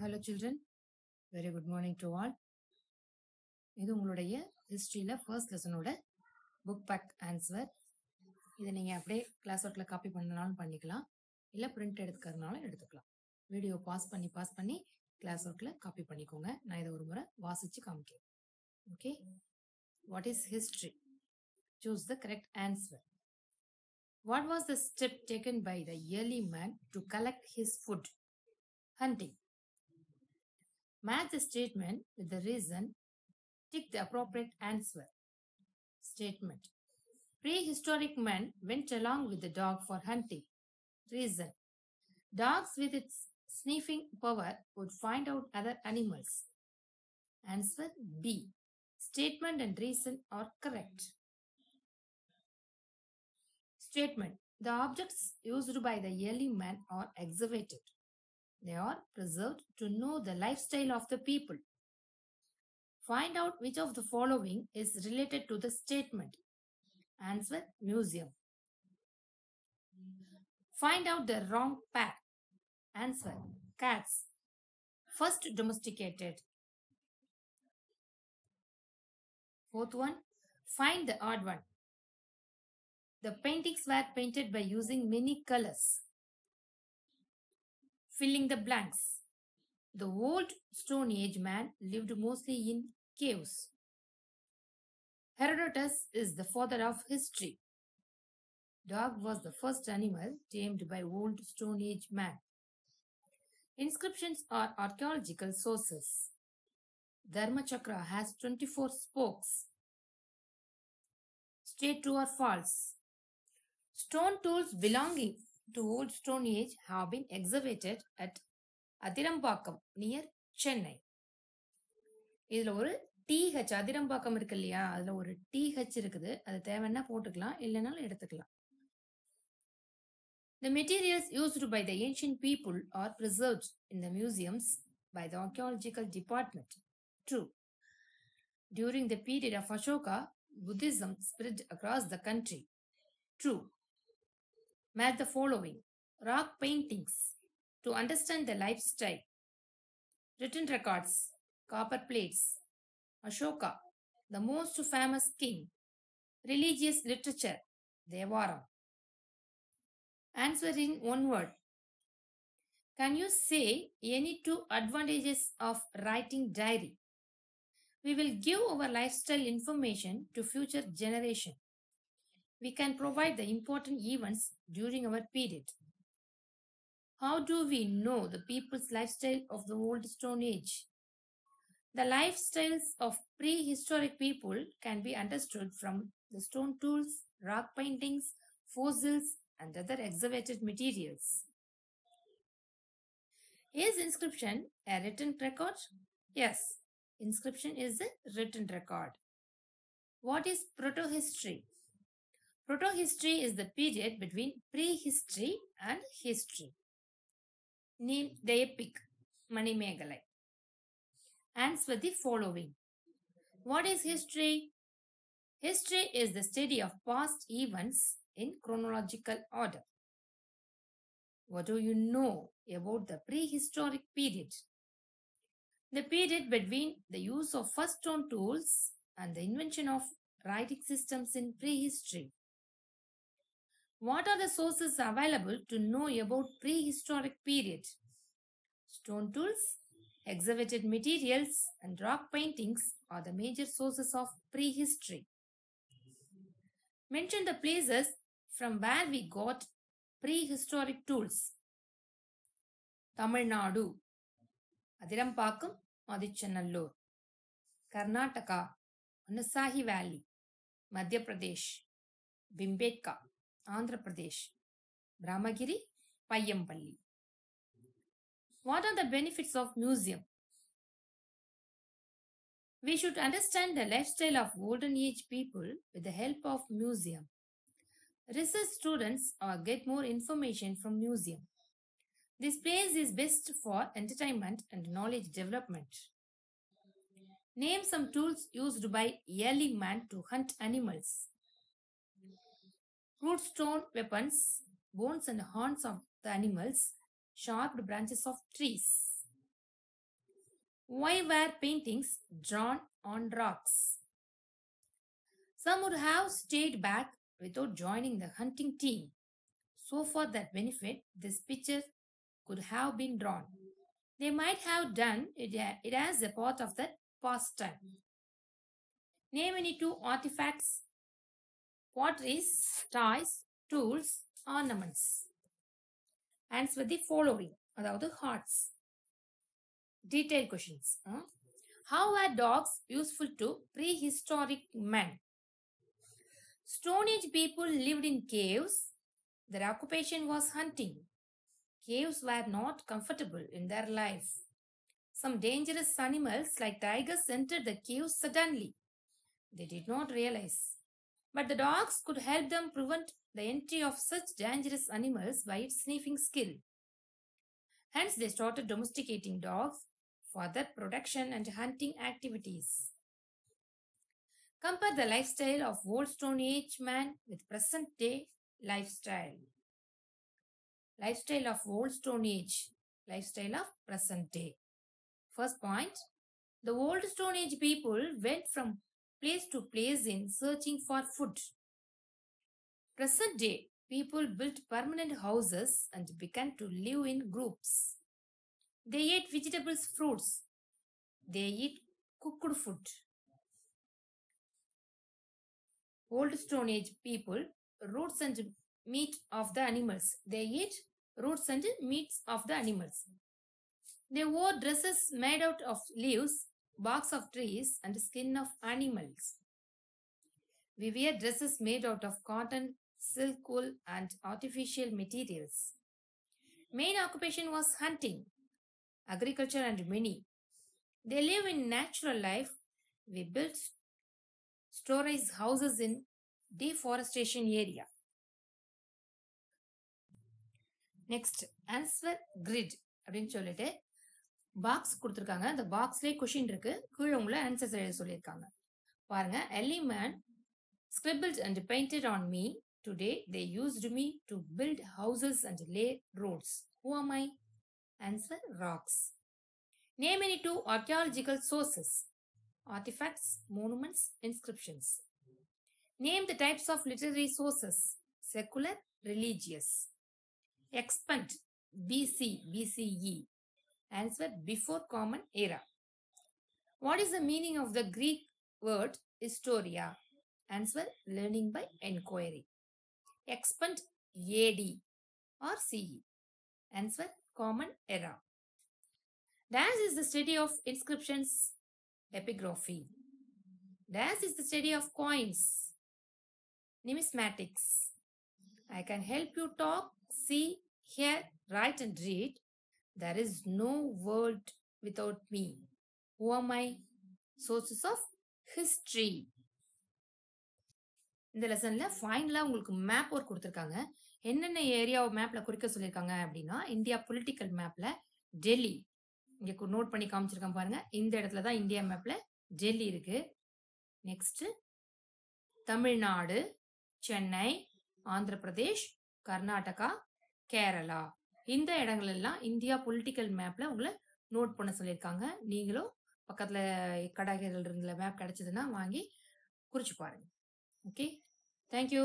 Hello children, very good morning to all. இது உங்களுடைய ஹிஸ்ட்ரியில் ஃபர்ஸ்ட் லெசனோட புக் பேக் ஆன்சர். இதை நீங்கள் அப்படியே கிளாஸ் ஒர்க்கில் காப்பி பண்ணனாலும் பண்ணிக்கலாம், இல்லை பிரிண்ட் எடுத்துக்கிறதுனாலும் எடுத்துக்கலாம். வீடியோ பாஸ் பண்ணி கிளாஸ் ஒர்க்கில் காப்பி பண்ணிக்கோங்க. நான் இதை ஒரு முறை வாசித்து காமிக்கிறேன். Okay, what is history? Choose the correct answer. What was the step taken by the early man to collect his food? Hunting. Match the statement with the reason. Tick the appropriate answer. Statement. Prehistoric man went along with the dog for hunting. Reason. Dogs with its sniffing power would find out other animals. Answer B. Statement and reason are correct. Statement. The objects used by the early man are excavated. They are preserved to know the lifestyle of the people. Find out which of the following is related to the statement. Answer museum. Find out the wrong pair. Answer cats. First domesticated. Fourth one, find the odd one. The paintings were painted by using many colors. Filling the blanks. The old Stone Age man lived mostly in caves. Herodotus is the father of history. Dog was the first animal tamed by old Stone Age man. Inscriptions are archaeological sources. Dharmachakra has 24 spokes. State true or false. Stone tools belonging to old Stone Age have been excavated at Athirampakkam near Chennai. இதில் ஒரு TH Athirampakkam இருக்கு இல்லையா, அதில் ஒரு TH இருக்குது. அது தேவைன்னா போட்டுக்கலாம், இல்லைனாலும் எடுத்துக்கலாம். The materials used by the ancient people are preserved in the museums by the archaeological department. True. During the period of Ashoka, Buddhism spread across the country. True. Match the following. Rock paintings to understand the lifestyle. Written records, copper plates. Ashoka, the most famous king. Religious literature, Devaram. Answer in one word. Can you say any two advantages of writing diary? We will give our lifestyle information to future generation. We can provide the important events during our period. How do we know the people's lifestyle of the old Stone Age? The lifestyles of prehistoric people can be understood from the stone tools, rock paintings, fossils, and other excavated materials. Is inscription a written record? Yes, inscription is a written record. What is protohistory? Protohistory is the period between prehistory and history. Name the epic Manimegalai. Answer the following. What is history? History is the study of past events in chronological order. What do you know about the prehistoric period? The period between the use of first stone tools and the invention of writing systems in prehistory. What are the sources available to know about prehistoric period? Stone tools, excavated materials, and rock paintings are the major sources of prehistory. Mention the places from where we got prehistoric tools. Tamil Nadu, Adirampakkam, Adichannallur. Karnataka, Anasahi Valley. Madhya Pradesh, Bhimbetka, Andhra Pradesh. Brahmagiri, Payyempalli. What are the benefits of museum? We should understand the lifestyle of golden age people with the help of museum. Research students get more information from museum. This place is best for entertainment and knowledge development. Name some tools used by early man to hunt animals. Crude stone weapons, bones and horns of the animals, sharp branches of trees. Why were paintings drawn on rocks? Some would have stayed back without joining the hunting team. So, for that benefit, this picture could have been drawn. They might have done it as a part of that pastime. Name any two artifacts, potteries, toys, tools, ornaments. Answer the following, அதாவது hearts. Detailed questions. How were dogs useful to prehistoric men? Stone Age people lived in caves. Their occupation was hunting. Caves were not comfortable in their life. Some dangerous animals like tigers entered the caves suddenly. They did not realize. But the dogs could help them prevent the entry of such dangerous animals by its sniffing skill. Hence, they started domesticating dogs for their protection and hunting activities. Compare the lifestyle of old Stone Age man with present day lifestyle. Lifestyle of old Stone Age, lifestyle of present day. First point, the old Stone Age people went from place to place in searching for food. Present day, people built permanent houses and began to live in groups. They ate vegetables, fruits. They eat cooked food. Old Stone Age people, roots and meat of the animals. They eat roots and meats of the animals. They wore dresses made out of leaves, barks of trees, and skin of animals. We wear dresses made out of cotton, silk, wool, and artificial materials. Main occupation was hunting, agriculture, and many. They live in natural life. We built storage houses in deforestation area. Next, answer grid அப்படின்னு சொல்லிட்டு box கொடுத்துருக்காங்க. அந்த பாக்ஸ்லேயே question இருக்கு, கீழே உங்களை answers எழுத சொல்லியிருக்காங்க. பாருங்க, early man scribbled and painted on me. Today they used me to build houses and lay roads. Who am I? Answer rocks. Name any two archaeological sources. Artifacts, monuments, inscriptions. Name the types of literary sources. Secular, religious. Expand, BC, BCE. Answer before Common Era. What is the meaning of the Greek word historia? Answer learning by inquiry. Expand, AD or CE. Answer Common Era. Dash is the study of inscriptions, epigraphy. Dash is the study of coins, numismatics. I can help you talk, see, hear, write and read. There is no world without me. Who am I? Sources of history. இந்த லெசன்ல ஃபைனலாக உங்களுக்கு map work கொடுத்துருக்காங்க. என்னென்ன ஏரியாவை மேப்பில் குறிக்க சொல்லியிருக்காங்க அப்படின்னா, இந்தியா பொலிட்டிக்கல் மேப்பில் டெல்லி இங்கே நோட் பண்ணி காமிச்சிருக்கேன் பாருங்க. இந்த இடத்துல தான் இந்தியா மேப்பில் டெல்லி இருக்கு. நெக்ஸ்ட் தமிழ்நாடு, சென்னை, ஆந்திர பிரதேஷ், கர்நாடகா, கேரளா, இந்த இடங்கள் எல்லாம் இந்தியா பொலிட்டிக்கல் மேப்ல உங்களை நோட் பண்ண சொல்லியிருக்காங்க. நீங்களும் பக்கத்துல கடைகள் இருந்த மேப் கிடைச்சதுன்னா வாங்கி குறிச்சு பாருங்க. Okay, thank you.